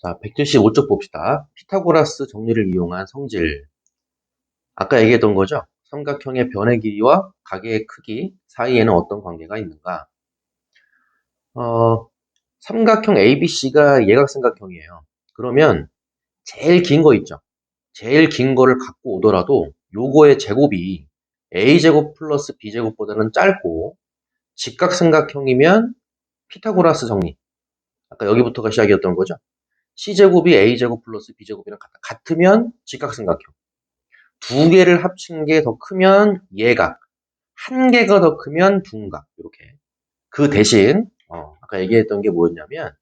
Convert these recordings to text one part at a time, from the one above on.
자, 175쪽 봅시다. 피타고라스 정리를 이용한 성질. 아까 얘기했던 거죠? 삼각형의 변의 길이와 가계의 크기 사이에는 어떤 관계가 있는가? 삼각형 ABC가 예각삼각형이에요. 그러면 제일 긴 거 있죠? 제일 긴 거를 갖고 오더라도 요거의 제곱이 A제곱 플러스 B제곱보다는 짧고 직각삼각형이면 피타고라스 정리. 아까 여기부터가 시작이었던 거죠? C제곱이 A제곱 플러스 B제곱이랑 같으면 직각삼각형. 두 개를 합친 게 더 크면 예각. 한 개가 더 크면 둔각. 이렇게. 그 대신, 아까 얘기했던 게 뭐였냐면,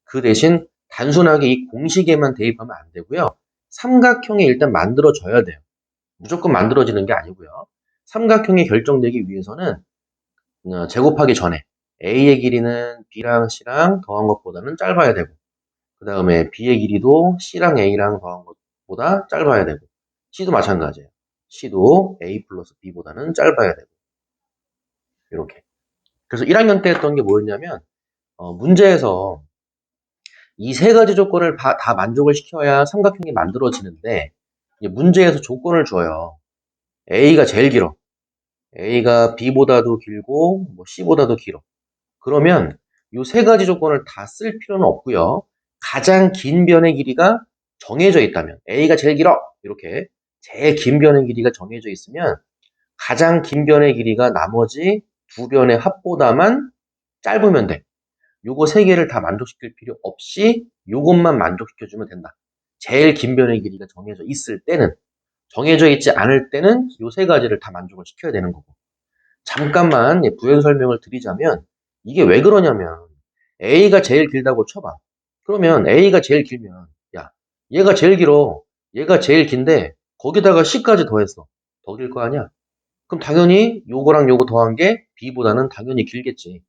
그 대신 단순하게 이 공식에만 대입하면 안 되고요. 삼각형이 일단 만들어져야 돼요. 무조건 만들어지는 게 아니고요. 삼각형이 결정되기 위해서는 제곱하기 전에 A의 길이는 B랑 C랑 더한 것보다는 짧아야 되고, 그 다음에 B의 길이도 C랑 A랑 더한 것보다 짧아야 되고, C도 마찬가지예요. C도 A 플러스 B보다는 짧아야 되고, 이렇게. 그래서 1학년 때 했던 게 뭐였냐면, 문제에서 이 세 가지 조건을 다 만족을 시켜야 삼각형이 만들어지는데, 이제 문제에서 조건을 줘요. A가 제일 길어. A가 B보다도 길고, 뭐 C보다도 길어. 그러면 이 세 가지 조건을 다 쓸 필요는 없고요. 가장 긴 변의 길이가 정해져 있다면 A가 제일 길어 이렇게 제일 긴 변의 길이가 정해져 있으면 가장 긴 변의 길이가 나머지 두 변의 합보다만 짧으면 돼. 요거 세 개를 다 만족시킬 필요 없이 요것만 만족시켜주면 된다. 제일 긴 변의 길이가 정해져 있을 때는, 정해져 있지 않을 때는 요 세 가지를 다 만족을 시켜야 되는 거고. 잠깐만 부연 설명을 드리자면 이게 왜 그러냐면 A가 제일 길다고 쳐봐. 그러면 A가 제일 길면 야 얘가 제일 길어. 얘가 제일 긴데 거기다가 C까지 더했어. 더 길 거 아니야? 그럼 당연히 요거랑 요거 더한 게 B보다는 당연히 길겠지.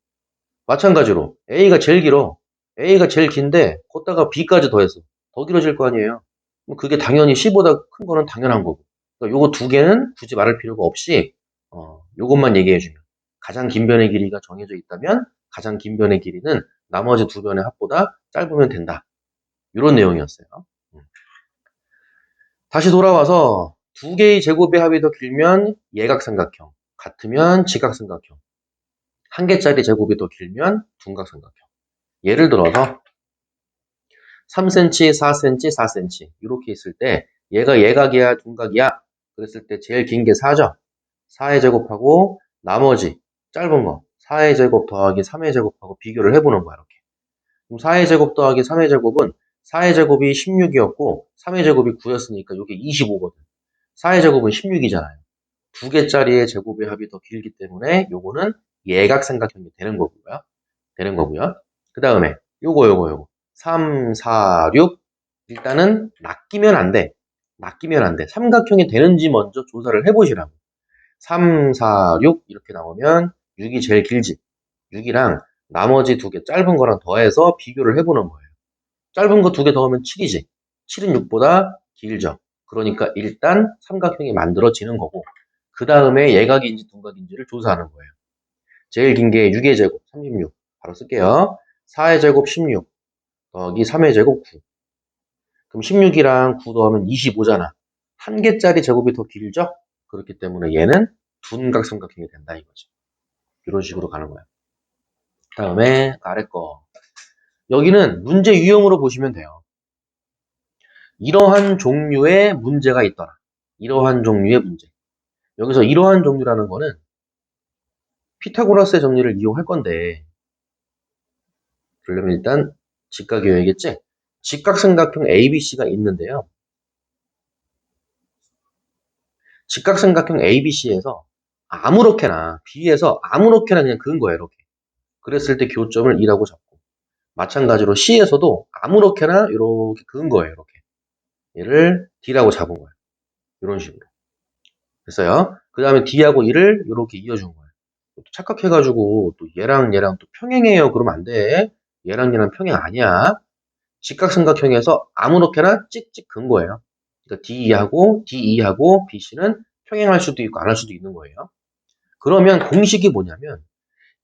마찬가지로 A가 제일 길어. A가 제일 긴데 거기다가 B까지 더했어. 더 길어질 거 아니에요. 그럼 그게 당연히 C보다 큰 거는 당연한 거고. 그러니까 요거 두 개는 굳이 말할 필요가 없이 요것만 얘기해주면 가장 긴 변의 길이가 정해져 있다면 가장 긴 변의 길이는 나머지 두 변의 합보다 짧으면 된다. 이런 내용이었어요. 다시 돌아와서 두 개의 제곱의 합이 더 길면 예각삼각형, 같으면 직각삼각형, 한 개짜리 제곱이 더 길면 둔각삼각형. 예를 들어서 3cm, 4cm, 4cm 이렇게 있을 때 얘가 예각이야, 둔각이야? 그랬을 때 제일 긴 게 4죠. 4의 제곱하고 나머지 짧은 거 4의 제곱 더하기 3의 제곱하고 비교를 해보는 거야. 이렇게. 그럼 4의 제곱 더하기 3의 제곱은 4의 제곱이 16이었고 3의 제곱이 9였으니까 이게 25거든. 4의 제곱은 16이잖아요. 두 개짜리의 제곱의 합이 더 길기 때문에 요거는 예각삼각형이 되는 거고요. 그 다음에 요거 3, 4, 6 일단은 낚이면 안 돼. 삼각형이 되는지 먼저 조사를 해보시라고. 3, 4, 6 이렇게 나오면 6이 제일 길지. 6이랑 나머지 두 개 짧은 거랑 더해서 비교를 해보는 거예요. 짧은 거 두 개 더하면 7이지. 7은 6보다 길죠. 그러니까 일단 삼각형이 만들어지는 거고 그 다음에 예각인지 둔각인지를 조사하는 거예요. 제일 긴 게 6의 제곱 36. 바로 쓸게요. 4의 제곱 16 더하기 3의 제곱 9. 그럼 16이랑 9 더하면 25잖아. 한 개짜리 제곱이 더 길죠? 그렇기 때문에 얘는 둔각삼각형이 된다 이거지. 이런 식으로 가는 거야. 다음에 아래 거. 여기는 문제 유형으로 보시면 돼요. 이러한 종류의 문제가 있더라. 이러한 종류의 문제. 여기서 이러한 종류라는 거는 피타고라스의 정리를 이용할 건데 그러려면 일단 직각이어야겠지? 직각삼각형 ABC가 있는데요. 직각삼각형 ABC에서 아무렇게나 B에서 아무렇게나 그냥 그은 거예요. 이렇게. 그랬을 때 교점을 2라고 잡고 마찬가지로 C에서도 아무렇게나 이렇게 그은 거예요. 이렇게. 얘를 D라고 잡은 거예요. 이런 식으로. 됐어요? 그 다음에 D하고 E를 이렇게 이어준 거예요. 착각해가지고 또 얘랑 또 평행해요. 그러면 안 돼. 얘랑 평행 아니야. 직각삼각형에서 아무렇게나 찍찍 근 거예요. 그러니까 D2하고 BC는 평행할 수도 있고 안 할 수도 있는 거예요. 그러면 공식이 뭐냐면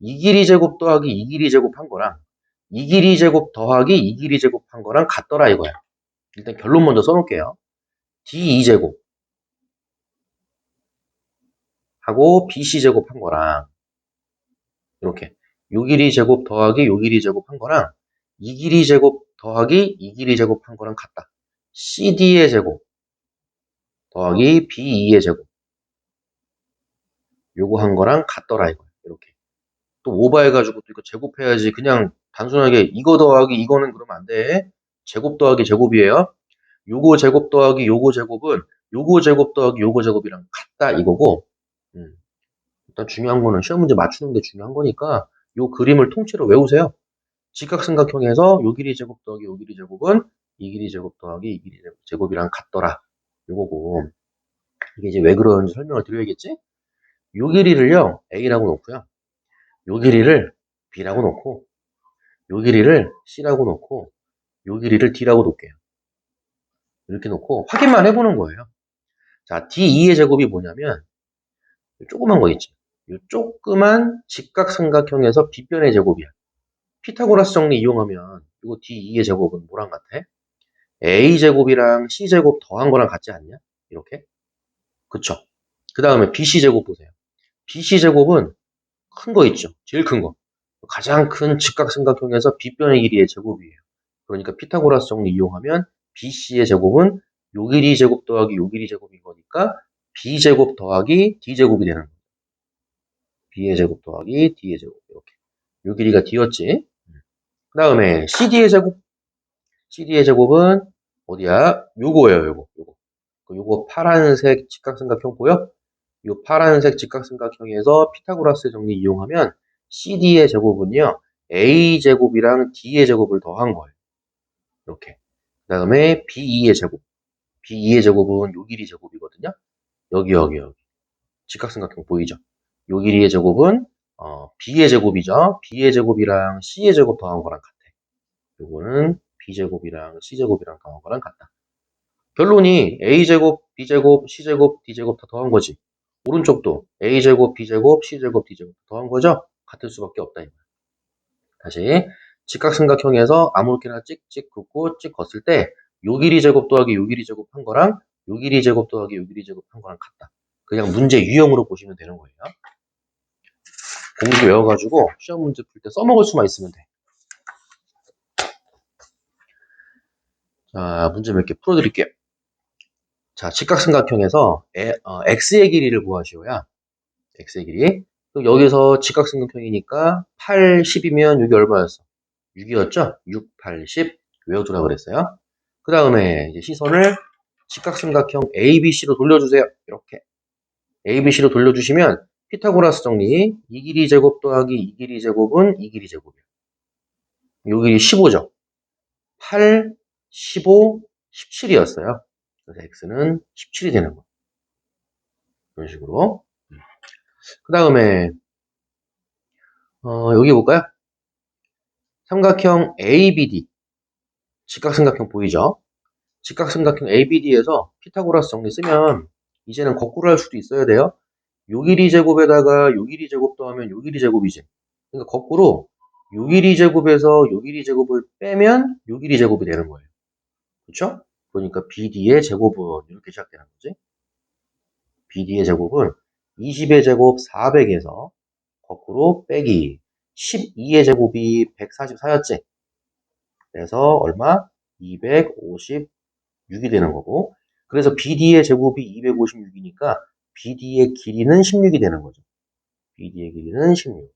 이 길이 제곱 더하기 이 길이 제곱 한 거랑 이 길이 제곱 더하기 이 길이 제곱 한 거랑 같더라 이거야. 일단 결론 먼저 써놓을게요. D2제곱 하고 BC제곱 한 거랑 이렇게 요 길이 제곱 더하기 요 길이 제곱 한 거랑 이 길이 제곱 더하기 이 길이 제곱 한 거랑 같다. CD의 제곱 더하기 B2의 제곱 요거 한 거랑 같더라 이거야. 이렇게 또 오버해가지고 또 이거 제곱해야지. 그냥 단순하게 이거 더하기 이거는 그러면 안 돼. 제곱 더하기 제곱이에요. 요거 제곱 더하기 요거 제곱은 요거 제곱 더하기 요거 제곱이랑 같다 이거고. 일단 중요한 거는 시험 문제 맞추는 게 중요한 거니까 요 그림을 통째로 외우세요. 직각삼각형에서 요 길이 제곱 더하기 요 길이 제곱은 이 길이 제곱 더하기 이 길이 제곱이랑 같더라. 요거고. 이게 이제 왜 그러는지 설명을 드려야겠지? 요 길이를요 A라고 놓고요. 요 길이를 B라고 놓고 요 길이를 C라고 놓고 요 길이를 D라고 놓을게요. 이렇게 놓고 확인만 해보는 거예요. 자, D2의 제곱이 뭐냐면 조그만 거 있지. 이 조그만 직각삼각형에서 빗변의 제곱이야. 피타고라스 정리 이용하면 이거 D2의 제곱은 뭐랑 같아? A제곱이랑 C제곱 더한 거랑 같지 않냐? 이렇게. 그쵸? 그 다음에 BC제곱 보세요. BC제곱은 큰 거 있죠? 제일 큰 거. 가장 큰 직각삼각형에서 빗변의 길이의 제곱이에요. 그러니까 피타고라스 정리 이용하면 BC의 제곱은 요 길이 제곱 더하기 요 길이 제곱인 거니까 B제곱 더하기 D제곱이 되는 거예요. B의 제곱 더하기 D의 제곱 이렇게. 요 길이가 D였지. 그 다음에 CD의 제곱. CD의 제곱은 어디야? 요거예요. 요거 파란색 직각삼각형 보여? 요 파란색 직각삼각형에서 피타고라스 정리 이용하면 CD의 제곱은요. A제곱이랑 D의 제곱을 더한 거예요. 이렇게. 그 다음에 B2의 제곱. B2의 제곱은 요 길이 제곱이거든요. 여기. 직각삼각형 보이죠? 요 길이의 제곱은 B의 제곱이죠. B의 제곱이랑 C의 제곱 더한 거랑 같아. 요거는 B제곱이랑 C제곱이랑 더한 거랑 같다. 결론이 A제곱, B제곱, C제곱, D제곱 다 더한 거지. 오른쪽도 A제곱, B제곱, C제곱, D제곱 더한 거죠? 같을 수밖에 없다. 다시 직각삼각형에서 아무렇게나 찍찍 긋고 찍 걷을 때 요 길이 제곱 더하기 요 길이 제곱 한 거랑 요 길이 제곱 더하기 요 길이 제곱 한 거랑 같다. 그냥 문제 유형으로 보시면 되는 거예요. 공부 외워가지고 시험 문제 풀 때 써먹을 수만 있으면 돼. 자, 문제 몇 개 풀어드릴게요. 자, 직각삼각형에서 x의 길이를 구하시오야. x의 길이. 여기서 직각삼각형이니까 8, 10이면 6이 얼마였어? 6이었죠? 6, 8, 10 외워두라 그랬어요. 그 다음에 이제 시선을 직각삼각형 ABC로 돌려주세요. 이렇게 ABC로 돌려주시면 피타고라스 정리 이 길이 제곱 더하기 이 길이 제곱은 이 길이 제곱이야. 요 길이 15죠. 8, 15, 17이었어요. 그래서 x는 17이 되는 거. 이런 식으로. 그 다음에 여기 볼까요? 삼각형 ABD. 직각삼각형 보이죠? 직각삼각형 ABD에서 피타고라스 정리 쓰면 이제는 거꾸로 할 수도 있어야 돼요. 요 길이 제곱에다가 요 길이 제곱 더하면 요 길이 제곱이지. 그러니까 거꾸로 요 길이 제곱에서 요 길이 제곱을 빼면 요 길이 제곱이 되는 거예요. 그렇죠? 그러니까 BD의 제곱은 이렇게 시작되는 거지. BD의 제곱은 20의 제곱 400에서 거꾸로 빼기 12의 제곱이 144였지. 그래서 얼마? 256이 되는 거고. 그래서 BD의 제곱이 256이니까 BD의 길이는 16이 되는 거죠. BD의 길이는 16.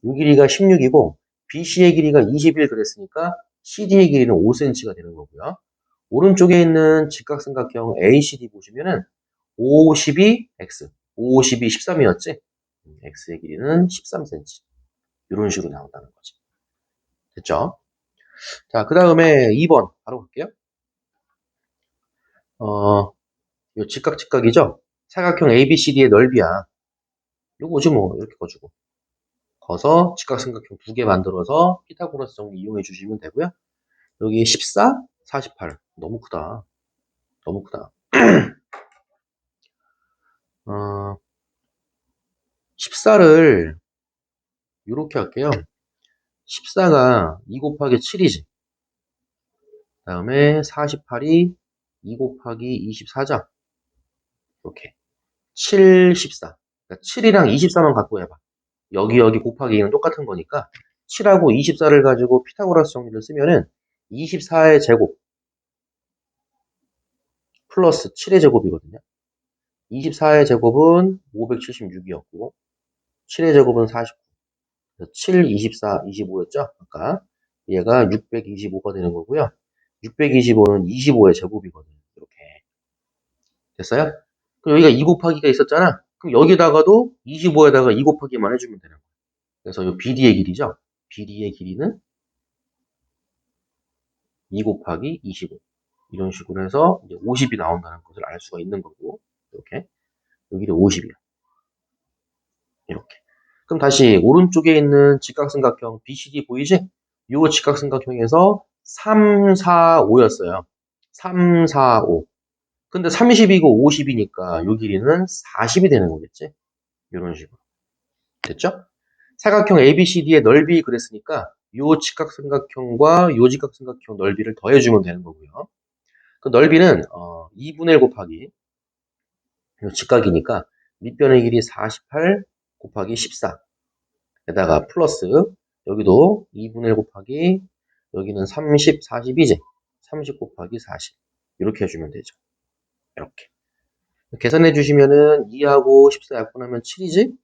이 길이가 16이고 BC의 길이가 21 그랬으니까 CD의 길이는 5cm가 되는 거고요. 오른쪽에 있는 직각삼각형 ACD 보시면은 52X, 52, 13이었지? X의 길이는 13cm. 이런 식으로 나온다는 거지. 됐죠? 자, 그 다음에 2번 바로 갈게요. 요 직각이죠? 사각형 ABCD의 넓이야. 요거지 뭐 이렇게 거주고. 거서 직각삼각형 두 개 만들어서 피타고라스 정리 이용해 주시면 되고요. 여기 14, 48. 너무 크다. 너무 크다. 14를 이렇게 할게요. 14가 2 곱하기 7이지. 다음에 48이 2 곱하기 24죠. 이렇게. 7, 14. 그러니까 7이랑 24만 갖고 해봐. 여기 곱하기 2는 똑같은 거니까 7하고 24를 가지고 피타고라스 정리를 쓰면은 24의 제곱 플러스 7의 제곱이거든요. 24의 제곱은 576이었고 7의 제곱은 49. 7, 24, 25였죠? 아까 얘가 625가 되는 거고요. 625는 25의 제곱이거든요. 이렇게 됐어요? 그럼 여기가 2 곱하기가 있었잖아. 그럼 여기다가도 25에다가 2 곱하기만 해주면 되는 거예요. 그래서 이 BD의 길이죠. BD의 길이는 2 곱하기 25. 이런 식으로 해서 이제 50이 나온다는 것을 알 수가 있는 거고, 이렇게. 여기도 50이야. 이렇게. 그럼 다시 오른쪽에 있는 직각삼각형 BCD 보이지? 이 직각삼각형에서 3, 4, 5였어요. 3, 4, 5. 근데 30이고 50이니까 이 길이는 40이 되는 거겠지? 이런 식으로. 됐죠? 사각형 ABCD의 넓이 그랬으니까 이 직각삼각형과 이 직각삼각형 넓이를 더해주면 되는 거고요. 그 넓이는 2분의 1 곱하기 이 직각이니까 밑변의 길이 48 곱하기 14 에다가 플러스 여기도 2분의 1 곱하기 여기는 30, 40이지? 30 곱하기 40 이렇게 해주면 되죠. 이렇게 계산해 주시면은 2하고 14 약분하면 7이지?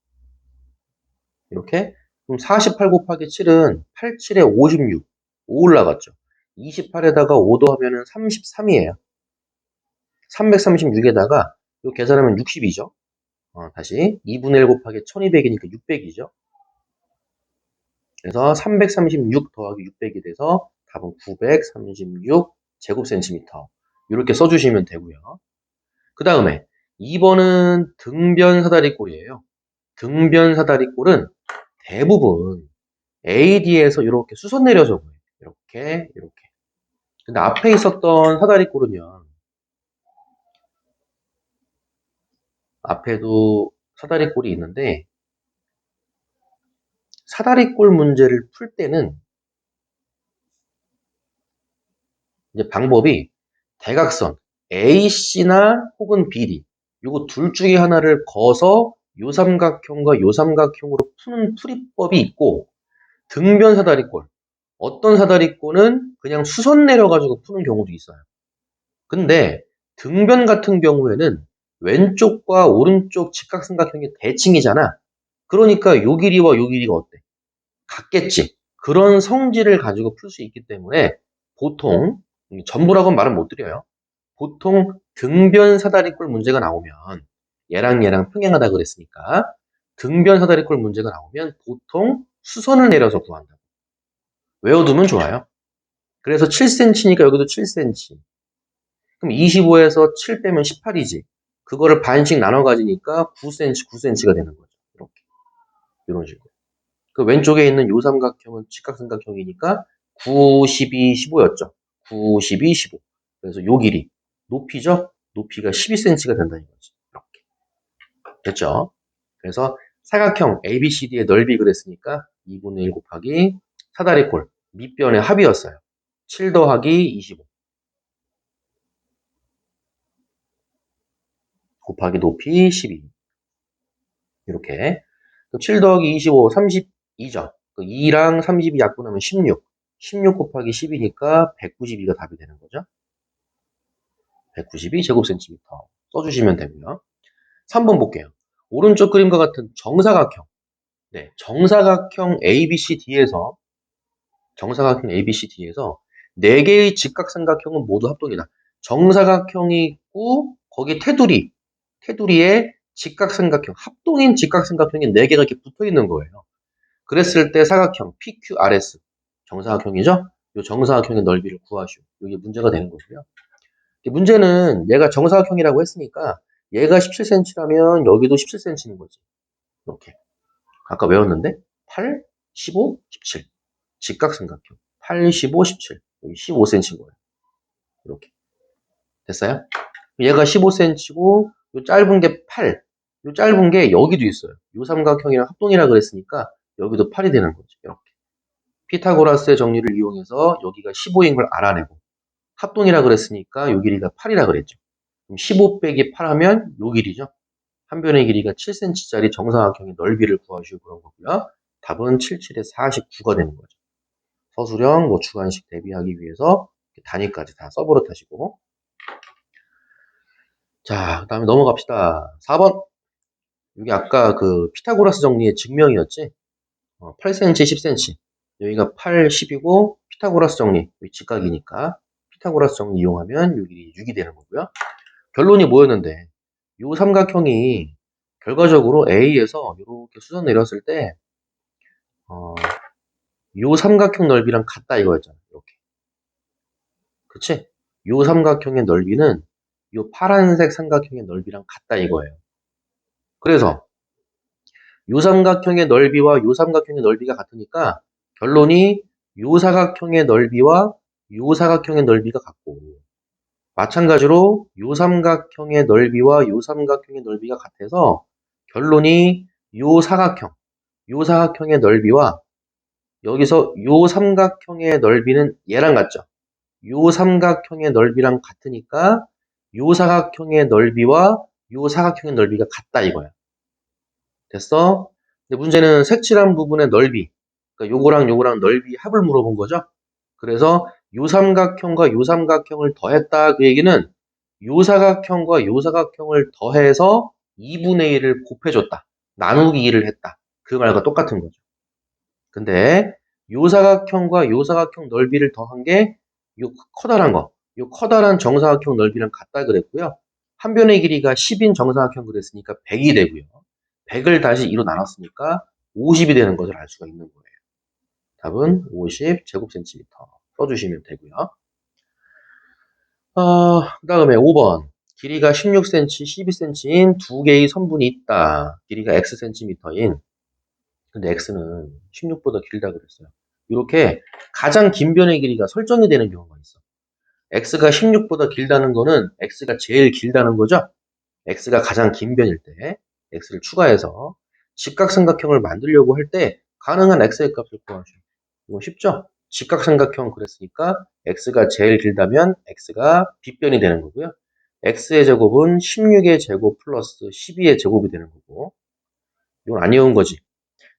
이렇게 그럼 48 곱하기 7은 87에 56 5 올라갔죠. 28에다가 5 더하면은 33이에요. 336에다가 요 계산하면 60이죠. 다시 2분의 1 곱하기 1200이니까 600이죠. 그래서 336 더하기 600이 돼서 답은 936 제곱센티미터 이렇게 써주시면 되고요. 그 다음에 2번은 등변사다리꼴이에요. 등변사다리꼴은 대부분 AD에서 이렇게 수선 내려서 보여요. 이렇게. 근데 앞에 있었던 사다리꼴은요. 앞에도 사다리꼴이 있는데 사다리꼴 문제를 풀 때는 이제 방법이 대각선 AC나 혹은 BD 요거 둘 중에 하나를 거서 요 삼각형과 요 삼각형으로 푸는 풀이법이 있고 등변 사다리꼴 어떤 사다리꼴은 그냥 수선 내려가지고 푸는 경우도 있어요. 근데 등변 같은 경우에는 왼쪽과 오른쪽 직각삼각형이 대칭이잖아. 그러니까 요 길이와 요 길이가 어때? 같겠지. 그런 성질을 가지고 풀 수 있기 때문에 보통 전부라고는 말은 못 드려요. 보통 등변 사다리꼴 문제가 나오면 얘랑 평행하다 그랬으니까 등변 사다리꼴 문제가 나오면 보통 수선을 내려서 구한다. 외워두면 좋아요. 그래서 7cm니까 여기도 7cm. 그럼 25에서 7 빼면 18이지. 그거를 반씩 나눠 가지니까 9cm, 9cm가 되는 거죠. 이렇게. 이런 식으로. 그 왼쪽에 있는 요 삼각형은 직각삼각형이니까 9, 12, 15였죠. 9, 12, 15. 그래서 요 길이. 높이죠? 높이가 12cm가 된다는 거지. 이렇게. 됐죠? 그래서 사각형 ABCD의 넓이 그랬으니까 2분의 1 곱하기 사다리꼴 밑변의 합이었어요. 7 더하기 25 곱하기 높이 12 이렇게 7 더하기 25 32죠. 2랑 32 약분하면 16 16 곱하기 10이니까 192가 답이 되는 거죠. 192 제곱센티미터 써주시면 되고요. 3번 볼게요. 오른쪽 그림과 같은 정사각형 네, 정사각형 ABCD에서 4개의 직각삼각형은 모두 합동이다. 정사각형이 있고 거기 테두리에 직각삼각형, 합동인 직각삼각형이 4개가 이렇게 붙어 있는 거예요. 그랬을 때 사각형 PQRS 정사각형이죠? 이 정사각형의 넓이를 구하시오. 이게 문제가 되는 거고요. 문제는 얘가 정사각형이라고 했으니까 얘가 17cm라면 여기도 17cm인 거지. 이렇게. 아까 외웠는데 8, 15, 17. 직각삼각형. 8, 15, 17. 여기 15cm인 거예요. 이렇게. 됐어요? 얘가 15cm고 요 짧은 게 8. 요 짧은 게 여기도 있어요. 요 삼각형이랑 합동이라 그랬으니까 여기도 8이 되는 거죠. 이렇게. 피타고라스의 정리를 이용해서 여기가 15인 걸 알아내고 합동이라 그랬으니까 요 길이가 8이라 그랬죠. 그럼 15 빼기 8 하면 요 길이죠. 한 변의 길이가 7cm짜리 정사각형의 넓이를 구하시고 그런 거고요. 답은 77에 49가 되는 거죠. 서술형, 뭐 주관식 대비하기 위해서 단위까지 다 써버릇하시고. 자, 그 다음에 넘어갑시다. 4번. 여기 아까 그 피타고라스 정리의 증명이었지? 8cm, 10cm. 여기가 8, 10이고 피타고라스 정리, 직각이니까 피타고라스 정리 이용하면 여기 6이 되는 거고요. 결론이 뭐였는데 요 삼각형이 결과적으로 A에서 이렇게 수선 내렸을 때 요 삼각형 넓이랑 같다 이거였잖아. 이렇게. 그치? 요 삼각형의 넓이는 요 파란색 삼각형의 넓이랑 같다 이거예요. 그래서 요 삼각형의 넓이와 요 삼각형의 넓이가 같으니까 결론이 요 사각형의 넓이와 요 사각형의 넓이가 같고 마찬가지로 요 삼각형의 넓이와 요 삼각형의 넓이가 같아서 결론이 요 사각형의 넓이와 여기서 요 삼각형의 넓이는 얘랑 같죠. 요 삼각형의 넓이랑 같으니까 요 사각형의 넓이와 요 사각형의 넓이가 같다 이거야. 됐어? 근데 문제는 색칠한 부분의 넓이, 그러니까 요거랑 요거랑 넓이 합을 물어본 거죠. 그래서 요 삼각형과 요 삼각형을 더했다 그 얘기는 요 사각형과 요 사각형을 더해서 2분의 1을 곱해줬다. 나누기 2를 했다. 그 말과 똑같은 거죠. 근데 요 사각형과 요 사각형 넓이를 더한 게 요 커다란 거, 요 커다란 정사각형 넓이랑 같다 그랬고요. 한 변의 길이가 10인 정사각형 그랬으니까 100이 되고요. 100을 다시 2로 나눴으니까 50이 되는 것을 알 수가 있는 거예요. 답은 50 제곱센티미터 써주시면 되고요. 그 다음에 5번. 길이가 16cm, 12cm인 두 개의 선분이 있다. 길이가 xcm인. 근데 x는 16보다 길다 그랬어요. 이렇게 가장 긴 변의 길이가 설정이 되는 경우가 있어. x가 16보다 길다는 거는 x가 제일 길다는 거죠. x가 가장 긴 변일 때 x를 추가해서 직각삼각형을 만들려고 할 때 가능한 x의 값을 구하시오. 이거 쉽죠? 직각삼각형 그랬으니까 x가 제일 길다면 x가 빗변이 되는 거고요. x의 제곱은 16의 제곱 플러스 12의 제곱이 되는 거고 이건 안 외운 거지.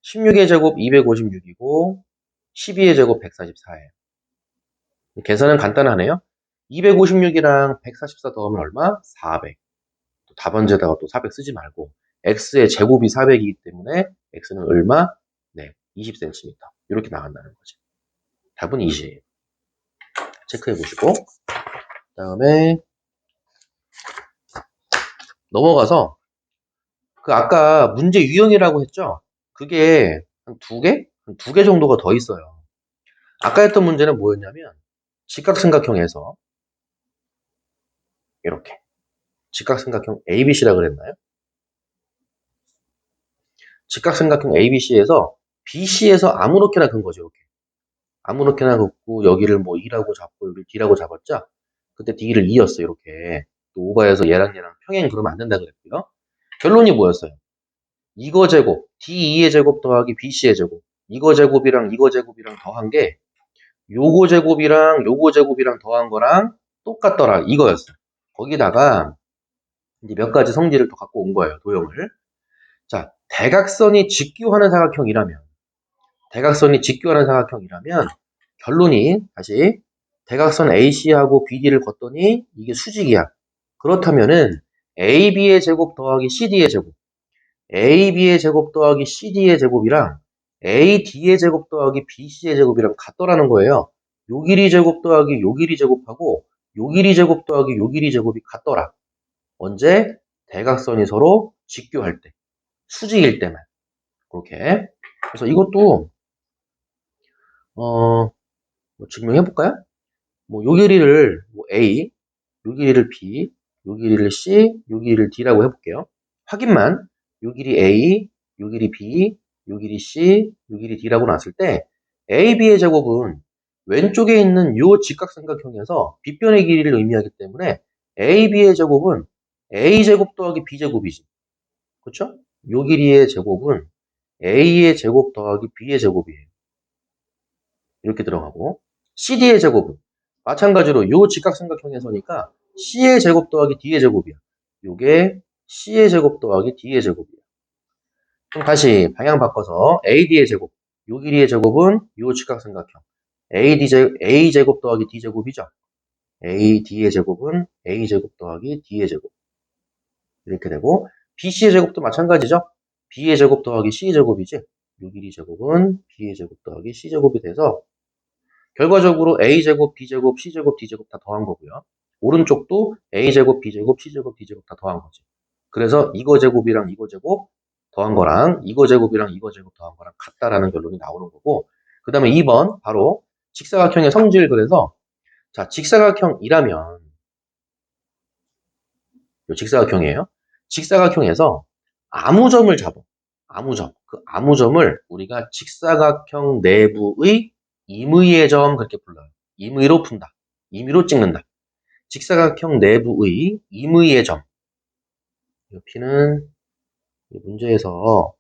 16의 제곱 256이고 12의 제곱 144예요. 계산은 간단하네요. 256이랑 144 더하면 얼마? 400. 또 답안지에다가 또 400 쓰지 말고 x의 제곱이 400이기 때문에 x는 얼마? 네, 20cm. 이렇게 나간다는 거지. 답은 20이에요. 체크해 보시고 그 다음에 넘어가서 그 아까 문제 유형이라고 했죠? 그게 한 두 개? 한 두 개 정도가 더 있어요. 아까 했던 문제는 뭐였냐면 직각삼각형에서 이렇게 직각삼각형 ABC라 그랬나요? 직각삼각형 ABC에서 BC에서 아무렇게나 근 거죠. 이렇게. 아무렇게나 긋고 여기를 뭐 2라고 잡고 여기 D라고 잡았죠? 그때 D를 2였어요. 이렇게. 또 오버해서 얘랑 평행 그러면 안 된다 그랬고요. 결론이 뭐였어요? 이거 제곱, D2의 제곱 더하기 BC의 제곱. 이거 제곱이랑 이거 제곱이랑 더한 게 요거 제곱이랑 요거 제곱이랑 더한 거랑 똑같더라. 이거였어요. 거기다가 이제 몇 가지 성질을 더 갖고 온 거예요. 도형을. 자, 대각선이 직교하는 사각형이라면 결론이 다시 대각선 AC하고 BD를 걷더니 이게 수직이야. 그렇다면은 AB의 제곱 더하기 CD의 제곱, AB의 제곱 더하기 CD의 제곱이랑 AD의 제곱 더하기 BC의 제곱이랑 같더라는 거예요. 요 길이 제곱 더하기 요 길이 제곱하고 요 길이 제곱 더하기 요 길이 제곱이 같더라. 언제? 대각선이 서로 직교할 때, 수직일 때만. 그렇게. 그래서 이것도 뭐 증명해볼까요? 뭐, 요 길이를 뭐 A, 요 길이를 B, 요 길이를 C, 요 길이를 D라고 해볼게요. 확인만, 요 길이 A, 요 길이 B, 요 길이 C, 요 길이 D라고 놨을 때 AB의 제곱은 왼쪽에 있는 요 직각삼각형에서 빗변의 길이를 의미하기 때문에 AB의 제곱은 A제곱 더하기 B제곱이지. 그렇죠? 요 길이의 제곱은 A의 제곱 더하기 B의 제곱이에요. 이렇게 들어가고 CD의 제곱은 마찬가지로 요 직각삼각형에서니까 C의 제곱 더하기 D의 제곱이야. 요게 C의 제곱 더하기 D의 제곱이야. 그럼 다시 방향 바꿔서 AD의 제곱, 요 길이의 제곱은 요 직각삼각형 A 제곱 더하기 D 제곱이죠. AD의 제곱은 A 제곱 더하기 D의 제곱 이렇게 되고 BC의 제곱도 마찬가지죠. B의 제곱 더하기 C의 제곱이지. 요 길이 제곱은 B의 제곱 더하기 C 제곱이 돼서 결과적으로 A제곱, B제곱, C제곱, D제곱 다 더한 거고요. 오른쪽도 A제곱, B제곱, C제곱, D제곱 다 더한 거지. 그래서 이거 제곱이랑 이거 제곱 더한 거랑 이거 제곱이랑 이거 제곱 더한 거랑 같다라는 결론이 나오는 거고 그 다음에 2번 바로 직사각형의 성질 그래서 자 직사각형이라면 요 직사각형이에요. 직사각형에서 아무 점을 잡아. 아무 점. 그 아무 점을 우리가 직사각형 내부의 임의의 점 그렇게 불러요. 임의로 푼다. 임의로 찍는다. 직사각형 내부의 임의의 점. 이 P는 문제에서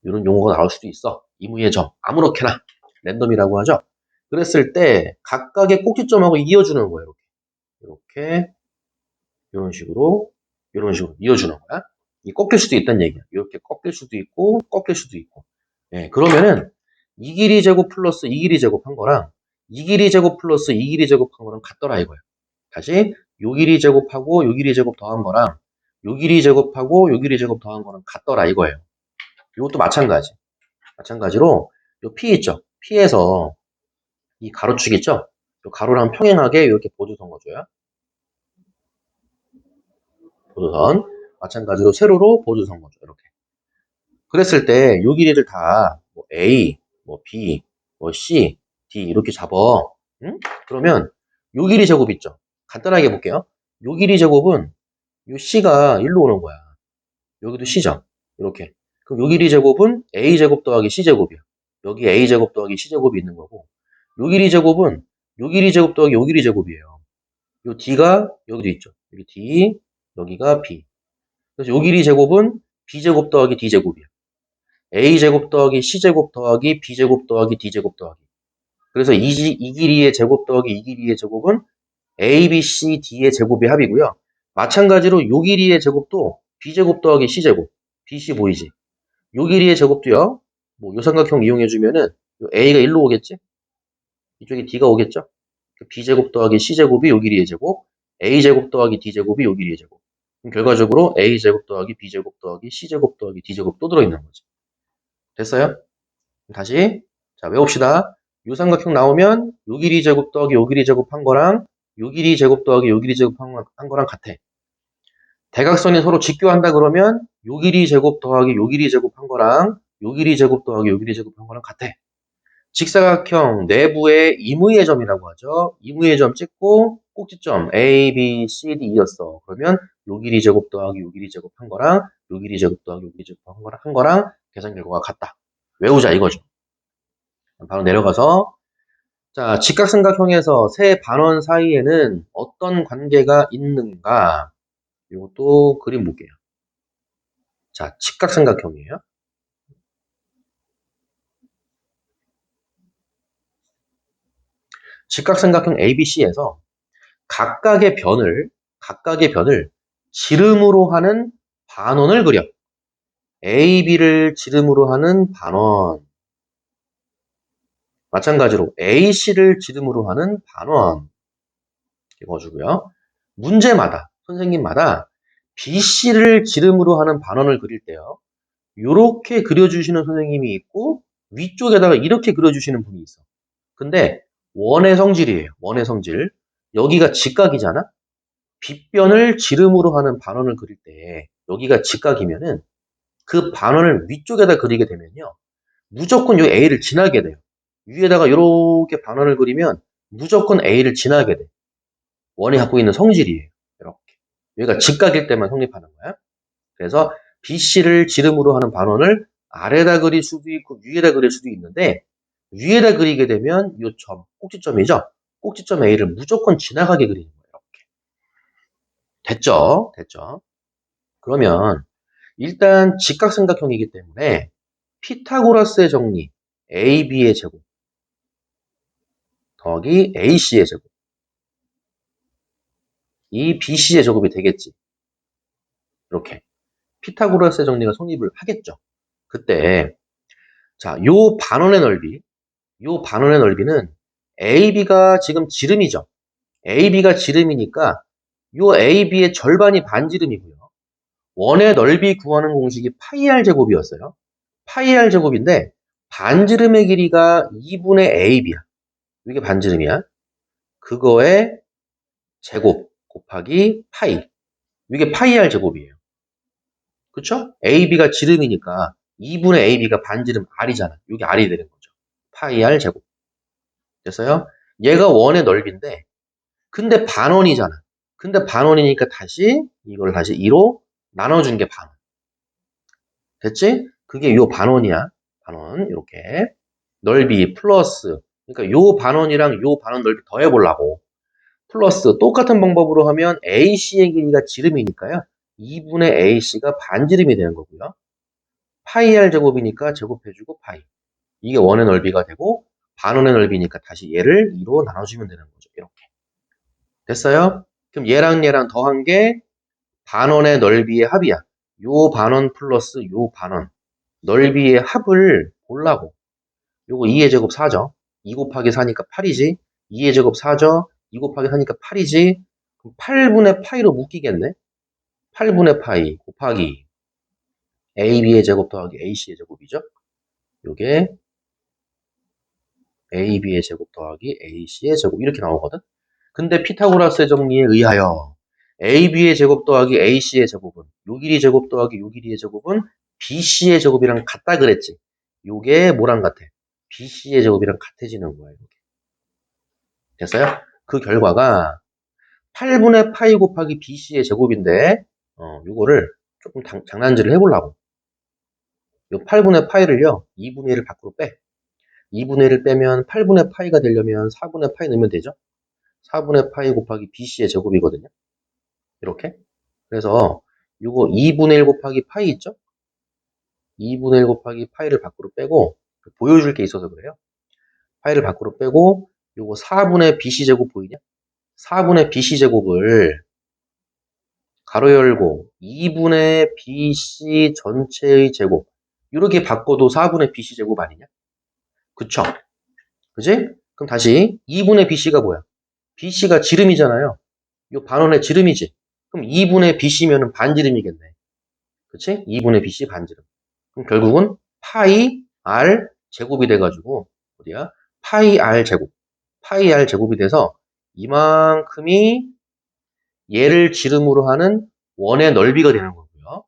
이런 용어가 나올 수도 있어. 임의의 점. 아무렇게나. 랜덤이라고 하죠. 그랬을 때 각각의 꼭지점하고 이어주는 거예요. 이렇게. 이런 식으로 이어주는 거야. 이 꺾일 수도 있다는 얘기야. 이렇게 꺾일 수도 있고, 꺾일 수도 있고. 예, 그러면은, 이 길이 제곱 플러스 이 길이 제곱한 거랑, 이 길이 제곱 플러스 이 길이 제곱한 거랑 같더라 이거야. 다시, 요 길이 제곱하고 요 길이 제곱 더한 거랑, 요 길이 제곱하고 요 길이 제곱 더한 거랑 같더라 이거예요. 이것도 마찬가지. 마찬가지로, 요 P 있죠? P에서 이 가로축 있죠? 요 가로랑 평행하게 이렇게 보조선 거줘요. 보조선. 마찬가지로 세로로 보조선 거죠. 이렇게. 그랬을 때 요 길이를 다 뭐 A, 뭐 B, 뭐 C, D 이렇게 잡어. 응? 그러면 요 길이 제곱 있죠. 간단하게 볼게요. 요 길이 제곱은 요 C가 일로 오는 거야. 여기도 C죠. 이렇게. 그럼 요 길이 제곱은 A 제곱 더하기 C 제곱이야. 여기 A 제곱 더하기 C 제곱이 있는 거고 요 길이 제곱은 요 길이 제곱 더하기 요 길이 제곱이에요. 요 D가 여기도 있죠. 여기 D, 여기가 B. 그래서 요 길이 제곱은 B제곱 더하기 D제곱이야. A제곱 더하기 C제곱 더하기 B제곱 더하기 D제곱 더하기. 그래서 이 길이의 제곱 더하기 이 길이의 제곱은 A, B, C, D의 제곱의 합이고요. 마찬가지로 요 길이의 제곱도 B제곱 더하기 C제곱. BC 보이지? 요 길이의 제곱도요. 뭐 요 삼각형 이용해주면은 요 A가 1로 오겠지? 이쪽에 D가 오겠죠? B제곱 더하기 C제곱이 요 길이의 제곱. A제곱 더하기 D제곱이 요 길이의 제곱. 그럼 결과적으로 A제곱 더하기 B제곱 더하기 C제곱 더하기 D제곱 또 들어있는 거지. 됐어요? 다시 자 외웁시다. 요 삼각형 나오면 요 길이 제곱 더하기 요 길이 제곱한 거랑 요 길이 제곱 더하기 요 길이 제곱한 거랑 같아. 대각선이 서로 직교한다 그러면 요 길이 제곱 더하기 요 길이 제곱한 거랑 요 길이 제곱 더하기 요 길이 제곱한 거랑 같아. 직사각형 내부의 임의의 점이라고 하죠. 임의의 점 찍고 꼭지점 A, B, C, D, E였어. 그러면 요 길이 제곱 더하기 요 길이 제곱한 거랑 요 길이 제곱 더하기 요 길이 제곱한 거랑 계산 결과가 같다. 외우자 이거죠. 바로 내려가서 자, 직각삼각형에서 세 반원 사이에는 어떤 관계가 있는가? 이것도 그림 볼게요. 자, 직각삼각형이에요. 직각삼각형 ABC에서 각각의 변을 지름으로 하는 반원을 그려. AB를 지름으로 하는 반원. 마찬가지로 AC를 지름으로 하는 반원. 읽어주고요. 문제마다, 선생님마다 BC를 지름으로 하는 반원을 그릴 때요. 이렇게 그려주시는 선생님이 있고 위쪽에다가 이렇게 그려주시는 분이 있어. 근데 원의 성질이에요. 원의 성질. 여기가 직각이잖아. 빗변을 지름으로 하는 반원을 그릴 때 여기가 직각이면은 그 반원을 위쪽에다 그리게 되면요. 무조건 이 A를 지나게 돼요. 위에다가 이렇게 반원을 그리면 무조건 A를 지나게 돼. 원이 갖고 있는 성질이에요. 이렇게. 여기가 직각일 때만 성립하는 거야. 그래서 BC를 지름으로 하는 반원을 아래다 그릴 수도 있고 위에다 그릴 수도 있는데 위에다 그리게 되면 이 점, 꼭지점이죠. 꼭지점 A를 무조건 지나가게 그리는 거예요. 이렇게. 됐죠? 됐죠? 그러면 일단 직각삼각형이기 때문에 피타고라스의 정리 AB의 제곱 더하기 AC의 제곱. 이 BC의 제곱이 되겠지. 이렇게. 피타고라스의 정리가 성립을 하겠죠. 그때 자, 요 반원의 넓이는 AB가 지금 지름이죠. AB가 지름이니까 요 AB의 절반이 반지름이고요. 원의 넓이 구하는 공식이 파이 R 제곱이었어요. 파이 R 제곱인데 반지름의 길이가 2분의 AB야. 이게 반지름이야. 그거의 제곱 곱하기 파이. 이게 파이 R 제곱이에요. 그쵸? AB가 지름이니까 2분의 AB가 반지름 R이잖아. 이게 R이 되는 거죠. 파이 R 제곱. 됐어요? 얘가 원의 넓이인데 근데 반원이잖아. 근데 반원이니까 이걸 다시 2로 나눠준 게 반원. 됐지? 그게 요 반원이야. 반원 이렇게 넓이 플러스 그러니까 요 반원이랑 요 반원 넓이 더해보려고 플러스 똑같은 방법으로 하면 AC의 길이가 지름이니까요. 2분의 AC가 반지름이 되는 거고요. 파이 R 제곱이니까 제곱해주고 파이. 이게 원의 넓이가 되고 반원의 넓이니까 다시 얘를 2로 나눠주면 되는 거죠. 이렇게. 됐어요? 그럼 얘랑 더한 게 반원의 넓이의 합이야. 요 반원 플러스 요 반원. 넓이의 합을 보려고. 요거 2의 제곱 4죠. 2 곱하기 4니까 8이지. 2의 제곱 4죠. 2 곱하기 4니까 8이지. 그럼 8분의 파이로 묶이겠네. 8분의 파이 곱하기 AB의 제곱 더하기 AC의 제곱이죠. 요게 AB의 제곱 더하기 AC의 제곱 이렇게 나오거든. 근데 피타고라스의 정리에 의하여 AB의 제곱 더하기 AC의 제곱은 요 길이 제곱 더하기 요 길이의 제곱은 BC의 제곱이랑 같다 그랬지. 요게 뭐랑 같아? BC의 제곱이랑 같아지는 거예요. 이렇게. 됐어요? 그 결과가 8분의 파이 곱하기 BC의 제곱인데 요거를 조금 장난질을 해보려고. 요 8분의 파이를요 2분의 1을 밖으로 빼. 2분의 1을 빼면 8분의 파이가 되려면 4분의 파이 넣으면 되죠. 4분의 파이 곱하기 BC의 제곱이거든요. 이렇게. 그래서 요거 2분의 1 곱하기 파이 있죠? 2분의 1 곱하기 파이를 밖으로 빼고 보여줄 게 있어서 그래요. 파이를 밖으로 빼고 요거 4분의 BC 제곱 보이냐? 4분의 BC 제곱을 가로 열고 2분의 BC 전체의 제곱 이렇게 바꿔도 4분의 BC 제곱 아니냐? 그쵸? 그지? 그럼 다시 2분의 BC가 뭐야? BC가 지름이잖아요. 요 반원의 지름이지. 그럼 2분의 BC면은 반지름이겠네. 그치? 2분의 BC 반지름. 그럼 결국은 파이 R 제곱이 돼가지고 어디야? 파이 R 제곱. 파이 R 제곱이 돼서 이만큼이 얘를 지름으로 하는 원의 넓이가 되는 거고요.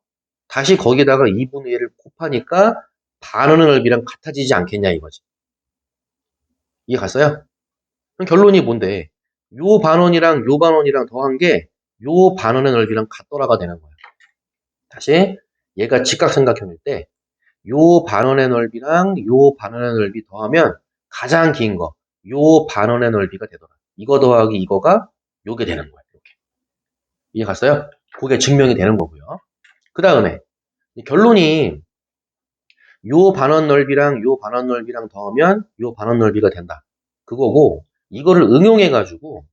다시 거기다가 2분의 1을 곱하니까 반원의 넓이랑 같아지지 않겠냐 이거지. 이해 갔어요? 그럼 결론이 뭔데? 요 반원이랑 더한 게 요 반원의 넓이랑 같더라가 되는 거야. 다시 얘가 직각삼각형일 때 요 반원의 넓이랑 요 반원의 넓이 더하면 가장 긴 거, 요 반원의 넓이가 되더라. 이거 더하기 이거가 요게 되는 거야. 이렇게. 이해 갔어요? 그게 증명이 되는 거고요. 그 다음에 결론이 요 반원 넓이랑 요 반원 넓이랑 더하면 요 반원 넓이가 된다. 그거고 이거를 응용해가지고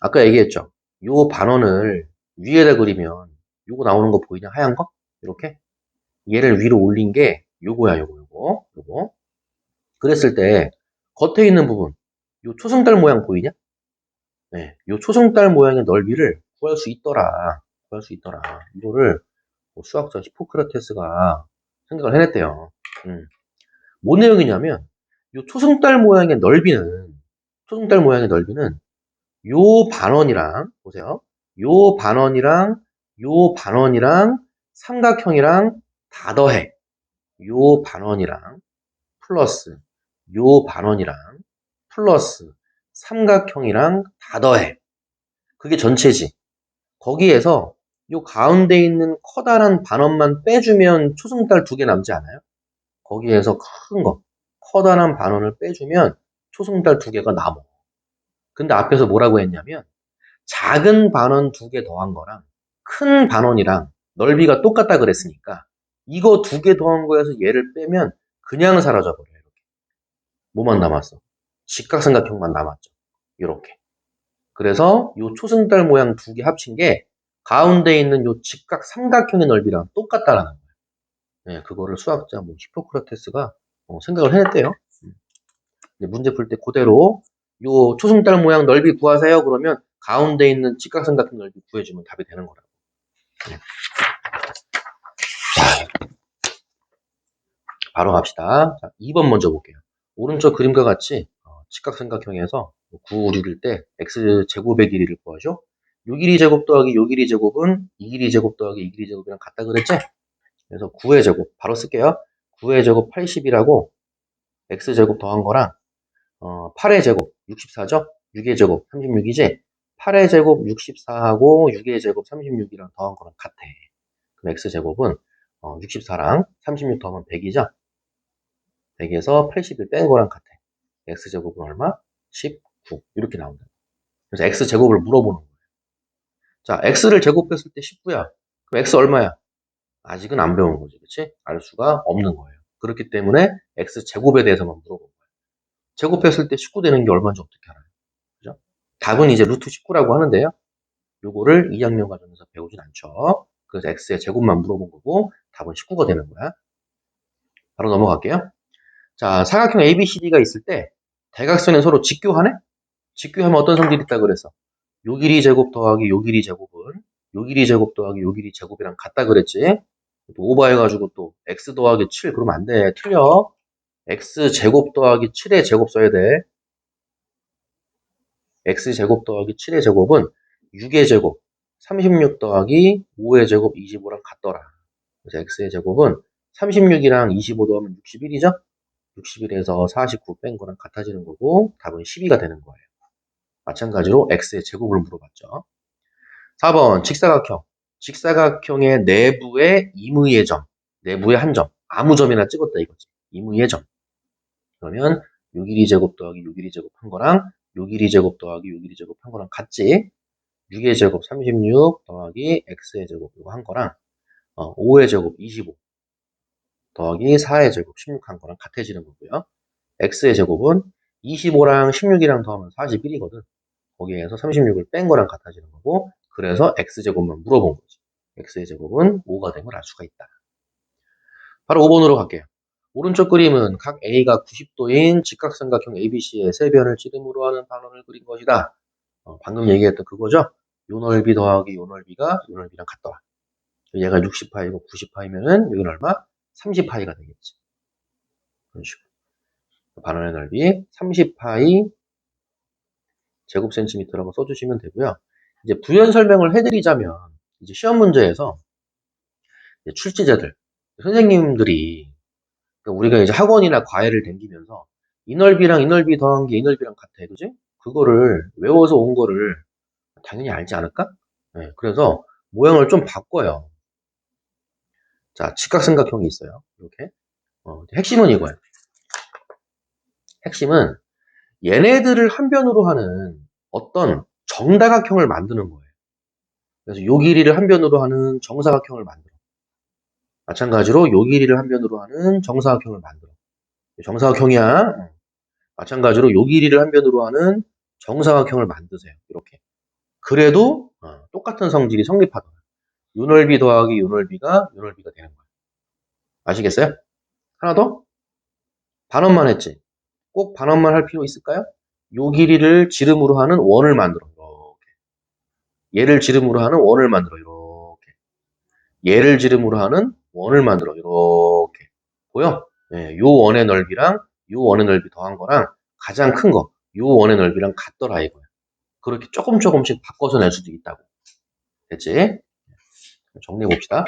아까 얘기했죠. 요 반원을 위에다 그리면 요거 나오는 거 보이냐? 하얀 거? 이렇게 얘를 위로 올린 게 요거야. 요거. 그랬을 때 겉에 있는 부분 요 초승달 모양 보이냐? 네, 요 초승달 모양의 넓이를 구할 수 있더라. 이거를 뭐 수학자 히포크라테스가 생각을 해냈대요. 뭔 내용이냐면 요 초승달 모양의 넓이는 요 반원이랑 보세요. 요 반원이랑 삼각형이랑 다 더해. 요 반원이랑 플러스 요 반원이랑 플러스 삼각형이랑 다 더해. 그게 전체지. 거기에서 요 가운데 있는 커다란 반원만 빼주면 초승달 2개 남지 않아요? 거기에서 큰 거, 커다란 반원을 빼주면 초승달 2개가 남어. 근데 앞에서 뭐라고 했냐면 작은 반원 2개 더한 거랑 큰 반원이랑 넓이가 똑같다 그랬으니까 이거 두 개 더한 거에서 얘를 빼면 그냥 사라져버려요. 이렇게. 뭐만 남았어? 직각삼각형만 남았죠. 이렇게. 그래서 요 초승달 모양 두 개 합친 게 가운데 있는 요 직각삼각형의 넓이랑 똑같다라는 거예요. 네, 그거를 수학자 히포크라테스가 생각을 해냈대요. 문제 풀 때 그대로 요 초승달 모양 넓이 구하세요. 그러면 가운데 있는 직각삼각형 넓이 구해주면 답이 되는 거라고. 자, 바로 갑시다. 자, 2번 먼저 볼게요. 오른쪽 그림과 같이 직각삼각형에서 9, 6일 때 x제곱의 길이를 구하죠. 요 길이 제곱 더하기 요 길이 제곱은 이 길이 제곱 더하기 이 길이 제곱이랑 같다 그랬지? 그래서 9의 제곱 바로 쓸게요. 9의 제곱 80이라고 x제곱 더한 거랑 8의 제곱 64죠? 6의 제곱 36이지? 8의 제곱 64하고 6의 제곱 36이랑 더한 거랑 같아. 그럼 x제곱은 64랑 36 더하면 100이죠? 100에서 80을 뺀 거랑 같아. x제곱은 얼마? 19 이렇게 나온다. 그래서 x제곱을 물어보는 거예요. 자, x를 제곱했을 때 19야. 그럼 x 얼마야? 아직은 안 배운 거지. 그치? 알 수가 없는 거예요. 그렇기 때문에 x제곱에 대해서만 물어본 거예요. 제곱했을 때 19 되는 게 얼마인지 어떻게 알아요? 그죠? 답은 이제 루트 19라고 하는데요. 요거를 2학년 과정에서 배우진 않죠. 그래서 x의 제곱만 물어본 거고 답은 19가 되는 거야. 바로 넘어갈게요. 자, 사각형 ABCD가 있을 때 대각선에 서로 직교하네? 직교하면 어떤 성질이 있다 그랬어? 요 길이 제곱 더하기 요 길이 제곱은 요 길이 제곱 더하기 요 길이 제곱이랑 같다 그랬지? 또 오버해가지고 또 x 더하기 7 그러면 안 돼. 틀려. x 제곱 더하기 7의 제곱 써야 돼. x 제곱 더하기 7의 제곱은 6의 제곱 36 더하기 5의 제곱 25랑 같더라. 그래서 x의 제곱은 36이랑 25 더하면 61이죠? 61에서 49 뺀 거랑 같아지는 거고 답은 12가 되는 거예요. 마찬가지로 x의 제곱을 물어봤죠. 4번 직사각형. 직사각형의 내부의 임의의 점. 내부의 한 점. 아무 점이나 찍었다 이거지. 임의의 점. 그러면 요 길이 제곱 더하기 요 길이 제곱 한 거랑 요 길이 제곱 더하기 요 길이 제곱 한 거랑 같지. 6의 제곱 36 더하기 x의 제곱 이거 한 거랑 5의 제곱 25 더하기 4의 제곱 16 한 거랑 같아지는 거고요. x의 제곱은 25랑 16이랑 더하면 41이거든. 거기에서 36을 뺀 거랑 같아지는 거고 그래서 x제곱만 물어본 거지. x의 제곱은 5가 된 걸 알 수가 있다. 바로 5번으로 갈게요. 오른쪽 그림은 각 A가 90도인 직각삼각형 ABC의 세 변을 지름으로 하는 반원을 그린 것이다. 방금 얘기했던 그거죠. 요 넓이 더하기 요 넓이가 요 넓이랑 같더라. 얘가 60파이고 90파이면은 여기는 얼마? 30파이가 되겠지. 그런 식으로. 반원의 넓이 30파이 제곱센티미터라고 써주시면 되고요. 이제 부연 설명을 해드리자면 이제 시험 문제에서 이제 출제자들 선생님들이 그러니까 우리가 이제 학원이나 과외를 다니면서 이 넓이랑 이 넓이 더한 게 이 넓이랑 같아, 그지? 그거를 외워서 온 거를 당연히 알지 않을까? 네, 그래서 모양을 좀 바꿔요. 자, 직각삼각형이 있어요. 이렇게. 핵심은 이거예요. 핵심은 얘네들을 한 변으로 하는 어떤 정다각형을 만드는 거예요. 그래서 요 길이를 한 변으로 하는 정사각형을 만들어. 마찬가지로 요 길이를 한 변으로 하는 정사각형을 만들어. 정사각형이야. 마찬가지로 요 길이를 한 변으로 하는 정사각형을 만드세요. 이렇게. 그래도 똑같은 성질이 성립하더라. 요 넓이 더하기 요 넓이가 요 넓이가 되는 거야. 아시겠어요? 하나 더? 반원만 했지. 꼭 반원만 할 필요 있을까요? 요 길이를 지름으로 하는 원을 만들어. 이렇게. 얘를 지름으로 하는 원을 만들어. 이렇게. 얘를 지름으로 하는 원을 만들어. 이렇게. 보여? 네, 요 원의 넓이랑 요 원의 넓이 더한 거랑 가장 큰 거, 요 원의 넓이랑 같더라 이거야. 그렇게 조금씩 바꿔서 낼 수도 있다고. 됐지? 정리해 봅시다.